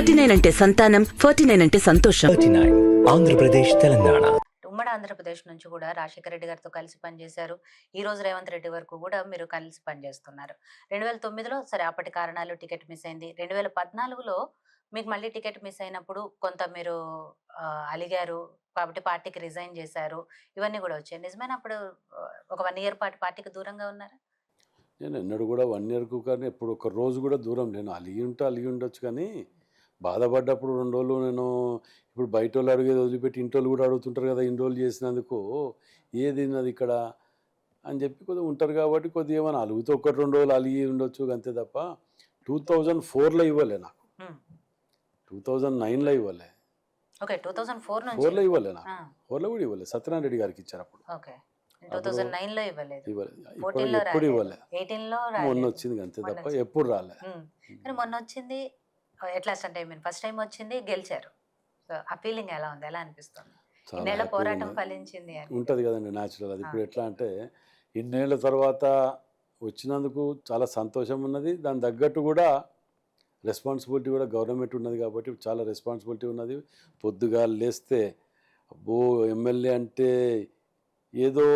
39 అంటే సంతానం, 49 అంటే సంతోషం. 39 ఆంధ్రప్రదేశ్ తెలంగాణ. ఉమ్మడి ఆంధ్రప్రదేశ్ నుంచి కూడా రాజశేఖర రెడ్డి గారితో కలిసి పనిచేశారు. ఈ రోజు రేవంత్ రెడ్డి వరకు కూడా మీరు కలిసి పనిచేస్తున్నారు. 2009లో సరే అప్పటి కారణాలు టికెట్ మిస్ అయింది. 2014లో మీకు మళ్ళీ టికెట్ మిస్ అయినప్పుడు కొంత మీరు అలిగారు కాబట్టి పార్టీకి రిజైన్ చేశారు. ఇవన్నీ కూడా వచ్చాయి. నిజమేనా? అప్పుడు ఒక 1 ఇయర్ పాటు పార్టీకి దూరంగా ఉన్నారా? నేను ఎన్నడూ కూడా 1 ఇయర్కు కానీ ఎప్పుడు ఒక రోజు కూడా దూరం లేను. అలిగి ఉండొచ్చు కానీ బాధపడ్డప్పుడు 2 రోజులు నేను ఇప్పుడు బయట వాళ్ళు అడిగేది వదిలిపెట్టి ఇంటోళ్ళు కూడా అడుగుతుంటారు కదా, ఇన్ని రోజులు చేసినందుకు ఏది ఉన్నది ఇక్కడ అని చెప్పి కొద్దిగా ఉంటారు కాబట్టి కొద్దిగా ఏమైనా అలుగుతూ 1-2 రోజులు అలిగి ఉండొచ్చు అంతే తప్ప 2004లో ఇవ్వలే నాకు, 2009లో ఇవ్వలే, ఓకే 2004 నుంచి 4లో ఇవ్వలే నాకు, 4లో కూడా ఇవ్వలే. సత్యనారాయణ రెడ్డి గారికి ఇచ్చారు అప్పుడు. ఓకే 2009లో ఇవ్వలేదు. ఇవ్వలేదు, ఎప్పుడు ఇవ్వలే. 18లో మొన్న వచ్చింది అంతే తప్ప ఎప్పుడు రాలే. కానీ మొన్న వచ్చింది ఎట్లా అంటే ఫస్ట్ టైం వచ్చింది గెలిచారు. సో ఆ ఫీలింగ్ ఎలా ఉంది? ఎలా అనిపిస్తుంది? ఇన్నేళ్ల పోరాటం ఫలించింది అని ఉంటుంది కదండి, న్యాచురల్. అది ఇప్పుడు ఎట్లా అంటే ఇన్నేళ్ల తర్వాత వచ్చినందుకు చాలా సంతోషం ఉన్నది. దాని తగ్గట్టు కూడా రెస్పాన్సిబిలిటీ కూడా గవర్నమెంట్ ఉన్నది కాబట్టి చాలా రెస్పాన్సిబిలిటీ ఉన్నది. పొద్దుగా లేస్తే అబ్బో ఎమ్మెల్యే అంటే ఏదో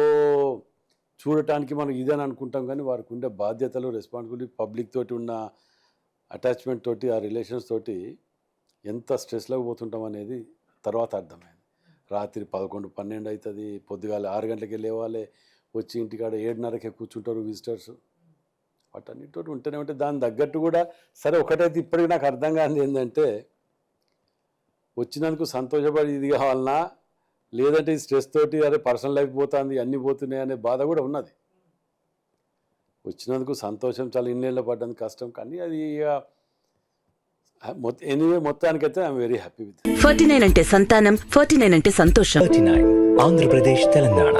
చూడటానికి మనం ఇదని అనుకుంటాం కానీ వారికి ఉండే బాధ్యతలు, రెస్పాన్సిబిలిటీ, పబ్లిక్ తోటి ఉన్న అటాచ్మెంట్ తోటి, ఆ రిలేషన్స్ తోటి ఎంత స్ట్రెస్లోకి పోతుంటాం అనేది తర్వాత అర్థమైంది. రాత్రి 11-12 అవుతుంది, పొద్దుగాల 6 గంటలకి లేవాలి, వచ్చి ఇంటికాడ 7:30కే కూర్చుంటారు విజిటర్స్. వాటన్నిటితో ఉంటూనే ఉంటే దాని తగ్గట్టు కూడా సరే. ఒకటైతే ఇప్పటికీ నాకు అర్థం కానిది ఏంటంటే వచ్చినందుకు సంతోషపడి ఇది కావాలన్నా, లేదంటే ఈ స్ట్రెస్ తోటి అరే పర్సనల్ లైఫ్ పోతుంది, అన్నీ పోతున్నాయి అనే బాధ కూడా ఉన్నది. వచ్చినందుకు సంతోషం, చాలా ఇన్నేళ్ళ పడ్డానికి కష్టం, కానీ అది ఎనీవే మొత్తానికైతే ఐఎమ్ వెరీ హ్యాపీ విత్. 49 అంటే సంతానం, 49 అంటే సంతోషం. 39 ఆంధ్రప్రదేశ్ తెలంగాణ.